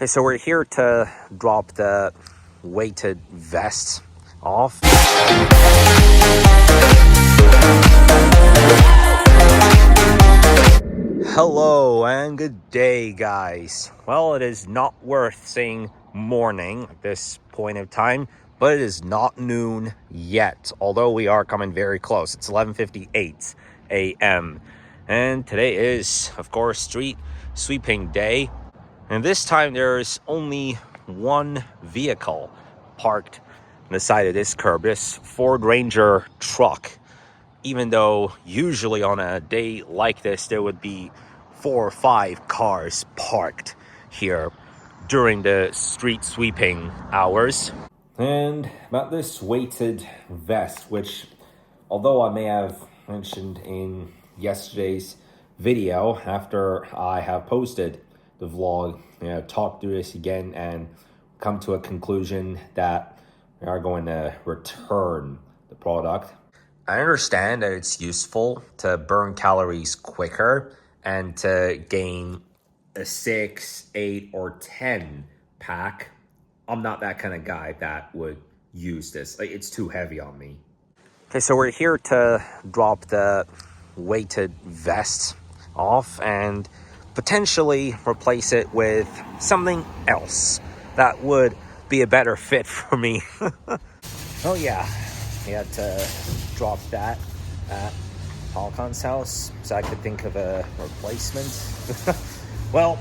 Okay, so we're here to drop the weighted vest off. Hello and good day, guys. Well, it is not worth saying morning at this point of time, but it is not noon yet, although we are coming very close. It's 11:58 a.m. and today is, of course, street sweeping day. And this time there's only one vehicle parked on the side of this curb, this Ford Ranger truck. Even though usually on a day like this, there would be 4 or 5 cars parked here during the street sweeping hours. And about this weighted vest, which although I may have mentioned in yesterday's video after I have posted the vlog, talk through this again and come to a conclusion that we are going to return the product. I understand that it's useful to burn calories quicker and to gain a 6, 8, or 10 pack. I'm not that kind of guy that would use this. It's too heavy on me. Okay, so we're here to drop the weighted vest off and potentially replace it with something else that would be a better fit for me. Oh yeah, we had to drop that at Halcon's house so I could think of a replacement. Well,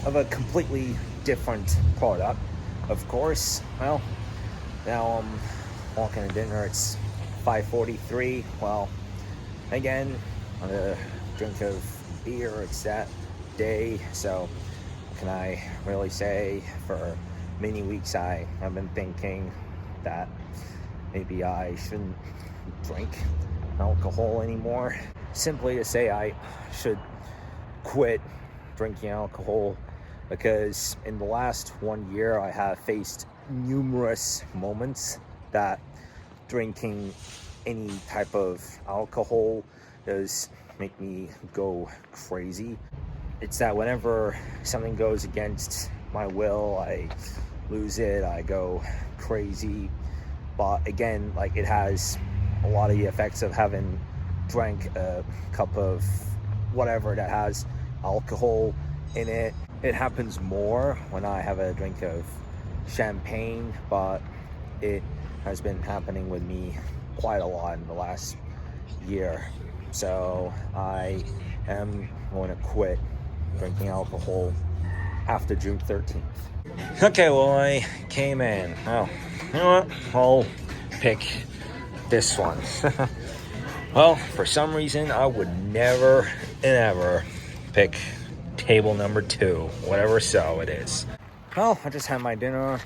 of a completely different product, of course. Well, now I'm walking to dinner. It's 5:43. Well, again, on a drink of beer. It's that day, so what can I really say? For many weeks I have been thinking that maybe I shouldn't drink alcohol anymore. Simply to say I should quit drinking alcohol, because in the last 1 year I have faced numerous moments that drinking any type of alcohol does make me go crazy. It's that whenever something goes against my will, I lose it, I go crazy. But again, it has a lot of the effects of having drank a cup of whatever that has alcohol in it. It happens more when I have a drink of champagne, but it has been happening with me quite a lot in the last year. So I am going to quit drinking alcohol after June 13th. Okay, well, I came in. Oh, you know what? I'll pick this one. Well, for some reason, I would never and ever pick table number 2, whatever so it is. Well, I just had my dinner,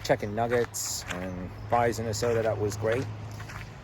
chicken nuggets and fries and a soda. That was great.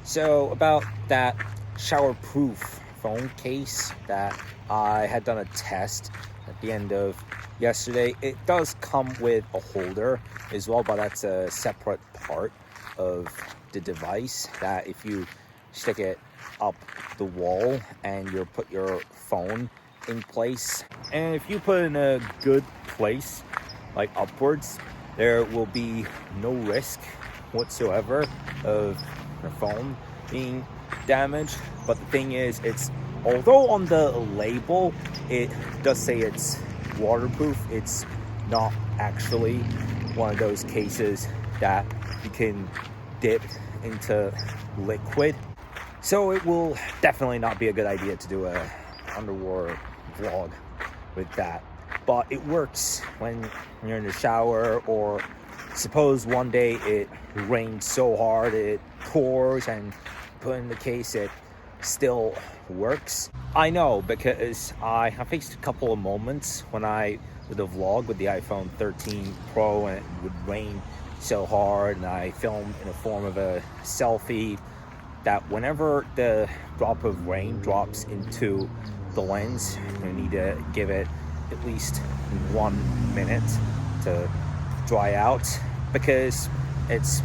So about that shower-proof phone case that I had done a test at the end of yesterday, it does come with a holder as well, but that's a separate part of the device that if you stick it up the wall and you put your phone in place, and if you put it in a good place, like upwards, there will be no risk whatsoever of your phone being damaged. But the thing is, although on the label it does say it's waterproof, it's not actually one of those cases that you can dip into liquid. So it will definitely not be a good idea to do a underwater vlog with that. But it works when you're in the shower, or suppose one day it rains so hard it pours and put in the case, it still works. I know, because I have faced a couple of moments when I did a vlog with the iPhone 13 Pro and it would rain so hard, and I filmed in a form of a selfie, that whenever the drop of rain drops into the lens, you need to give it at least 1 minute to dry out, because it's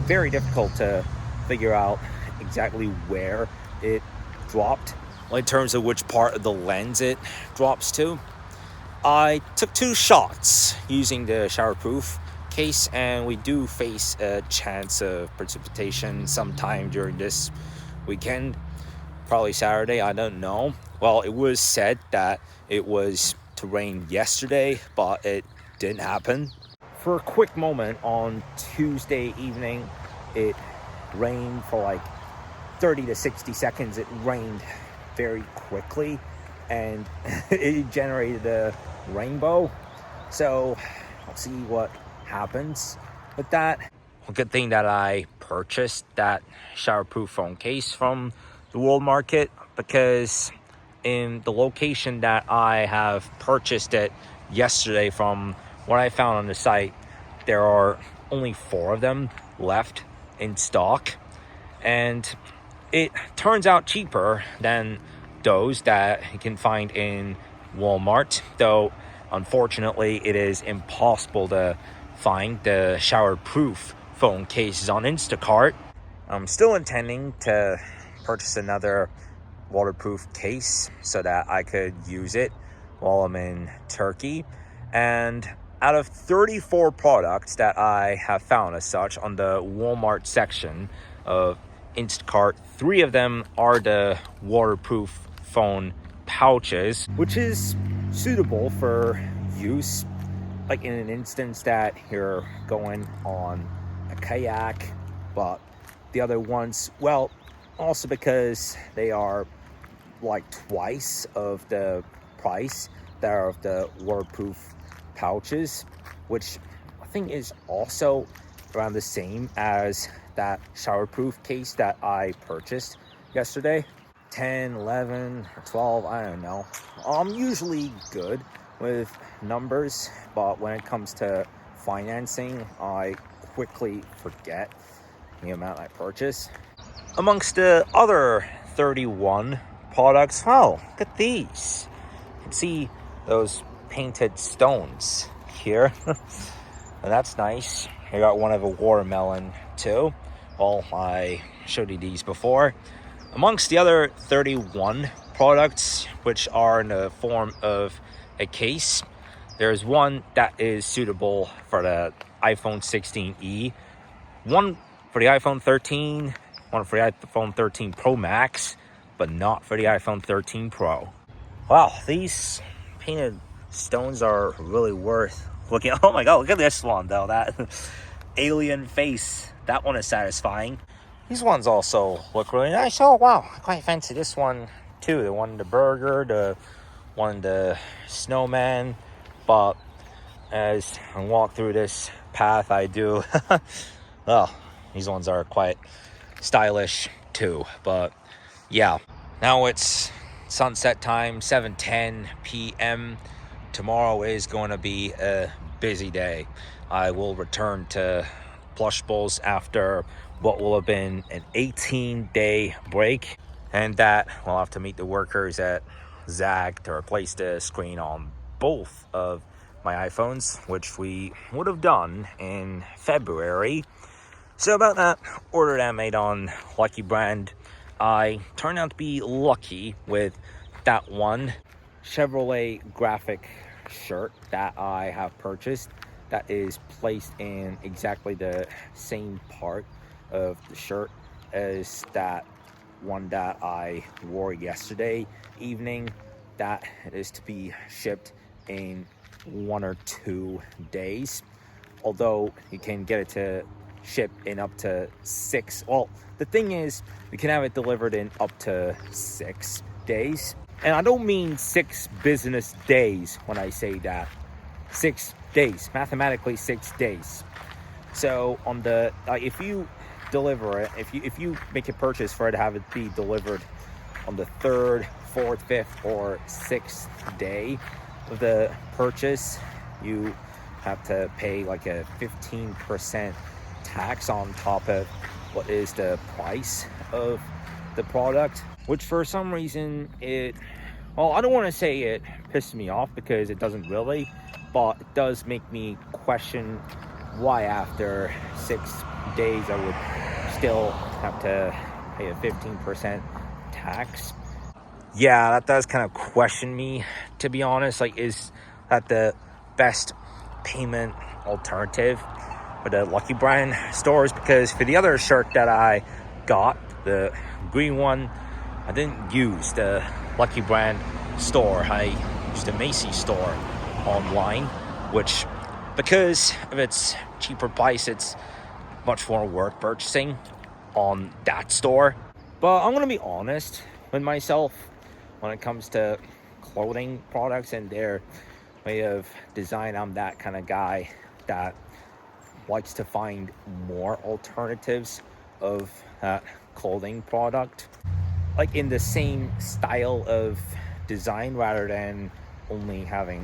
very difficult to figure out exactly where it dropped, in terms of which part of the lens it drops to. I took 2 shots using the showerproof case, and we do face a chance of precipitation sometime during this weekend. Probably Saturday, I don't know. Well, it was said that it was to rain yesterday, but it didn't happen. For a quick moment on Tuesday evening, it rained for like 30 to 60 seconds. It rained very quickly, and it generated a rainbow. So I'll see what happens with that. A good thing that I purchased that showerproof phone case from the World Market, because in the location that I have purchased it yesterday from, what I found on the site, there are only 4 of them left in stock, and it turns out cheaper than those that you can find in Walmart, though unfortunately it is impossible to find the showerproof phone cases on Instacart. I'm still intending to purchase another waterproof case so that I could use it while I'm in Turkey. And out of 34 products that I have found as such on the Walmart section of Instacart, 3 of them are the waterproof phone pouches, which is suitable for use like in an instance that you're going on a kayak. But the other ones, well, also because they are like twice of the price that are of the waterproof pouches, which I think is also around the same as that showerproof case that I purchased yesterday. 10, 11, 12, I don't know. I'm usually good with numbers, but when it comes to financing, I quickly forget the amount I purchase. Amongst the other 31 products, oh, look at these. You can see those painted stones here. And that's nice. I got one of a watermelon too. Well, I showed you these before. Amongst the other 31 products, which are in the form of a case, there's one that is suitable for the iPhone 16e, one for the iPhone 13, one for the iPhone 13 Pro Max, but not for the iPhone 13 Pro. Wow, these painted stones are really worth looking at. Oh my god, look at this one though, that alien face. That one is satisfying. These ones also look really nice. Oh wow, I quite fancy this one too. The one, the burger, the one, the snowman. But as I walk through this path, I do. Well, these ones are quite stylish too. But yeah, now it's sunset time, 7:10 p.m. Tomorrow is going to be a busy day. I will return to Plush Bowls after what will have been an 18-day break, and that we'll have to meet the workers at Zag to replace the screen on both of my iPhones, which we would have done in February. So about that order that I made on Lucky Brand, I turned out to be lucky with that one Chevrolet graphic shirt that I have purchased that is placed in exactly the same part of the shirt as that one that I wore yesterday evening. That is to be shipped in 1 or 2 days, although you can get it to ship in up to 6. Well, the thing is, we can have it delivered in up to 6 days, and I don't mean 6 business days when I say that. 6 days, mathematically 6 days. So on the if you deliver it, if you make a purchase for it to have it be delivered on the 3rd, 4th, 5th, or 6th day of the purchase, you have to pay like a 15% tax on top of what is the price of the product, which for some reason well, I don't want to say it pissed me off, because it doesn't really, but it does make me question why after 6 days I would still have to pay a 15% tax. Yeah, that does kind of question me, to be honest. Like, is that the best payment alternative for the Lucky Brand stores, because for the other shirt that I got, the green one, I didn't use the Lucky Brand store. I used the Macy's store online, which, because of its cheaper price, it's much more worth purchasing on that store. But I'm gonna be honest with myself when it comes to clothing products and their way of design. I'm that kind of guy that likes to find more alternatives of that clothing product, like in the same style of design, rather than only having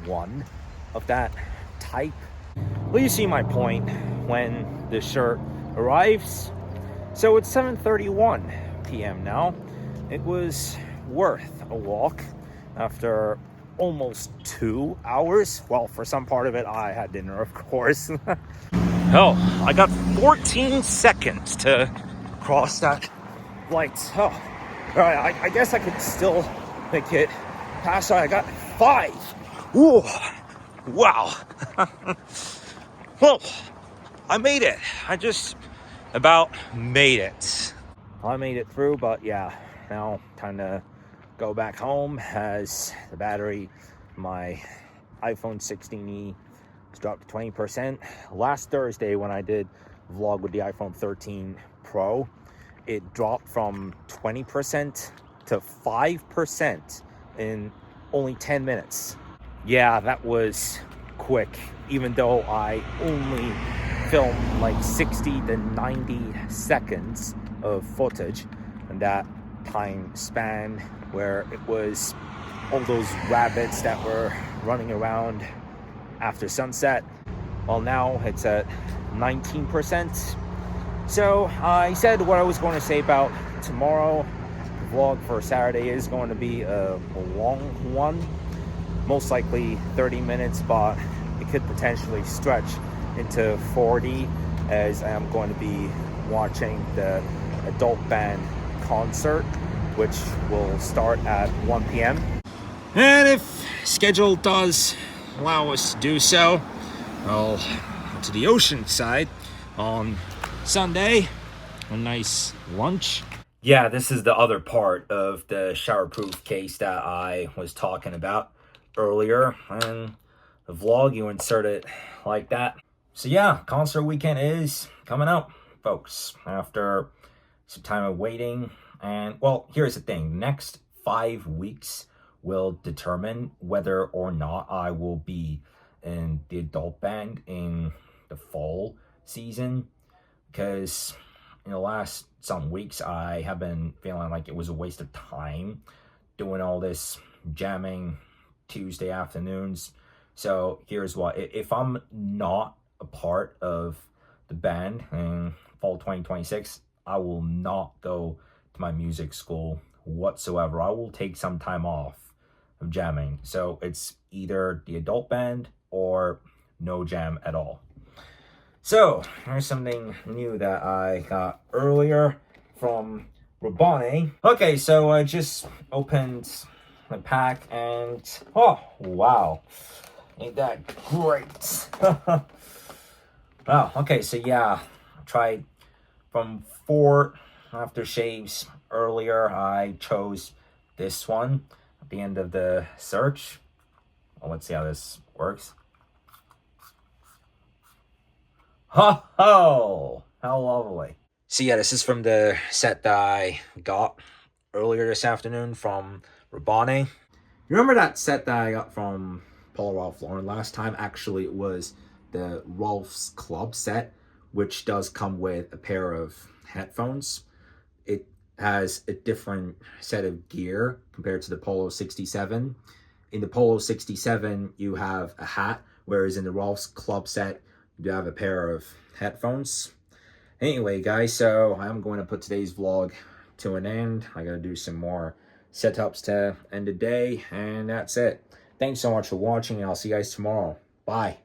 one of that type. Well, you see my point when the shirt arrives. So it's 7:31 p.m. now. It was worth a walk after almost 2 hours. Well, for some part of it, I had dinner, of course. Oh, I got 14 seconds to cross that light. Oh, all right, I guess I could still make it past. I got 5. Ooh, wow. Well, I made it. I just about made it. I made it through, but yeah, now time to go back home, as the battery, my iPhone 16e, has dropped to 20%. Last Thursday when I did vlog with the iPhone 13 Pro, it dropped from 20% to 5% in only 10 minutes. Yeah, that was quick, even though I only filmed like 60 to 90 seconds of footage in that time span, where it was all those rabbits that were running around after sunset. Well, now it's at 19%. So I said what I was going to say about tomorrow. The vlog for Saturday is going to be a long one, most likely 30 minutes, but it could potentially stretch into 40, as I am going to be watching the adult band concert, which will start at 1 p.m. And if schedule does allow us to do so, I'll go to the ocean side on Sunday. A nice lunch. Yeah, this is the other part of the showerproof case that I was talking about earlier. And the vlog, you insert it like that. So yeah, concert weekend is coming up, folks, after some time of waiting. And well, here's the thing. Next 5 weeks will determine whether or not I will be in the adult band in the fall season. Because in the last some weeks, I have been feeling like it was a waste of time doing all this jamming Tuesday afternoons. So here's what. If I'm not a part of the band in fall 2026, I will not go to my music school whatsoever. I will take some time off of jamming. So it's either the adult band or no jam at all. So here's something new that I got earlier from Rabboni. Okay, so I just opened the pack and oh wow, ain't that great? Wow. Okay, so yeah, I tried from 4 aftershaves earlier. I chose this one at the end of the search. Well, let's see how this works. Ho ho! How lovely. So yeah, this is from the set that I got earlier this afternoon from Rabboni. You remember that set that I got from Polo Ralph Lauren last time? Actually, it was the Ralph's Club set, which does come with a pair of headphones. It has a different set of gear compared to the Polo 67. In the Polo 67, you have a hat, whereas in the Ralph's Club set, you have a pair of headphones. Anyway, guys, so I'm going to put today's vlog to an end. I gotta do some more setups to end the day, and that's it. Thanks so much for watching, and I'll see you guys tomorrow. Bye.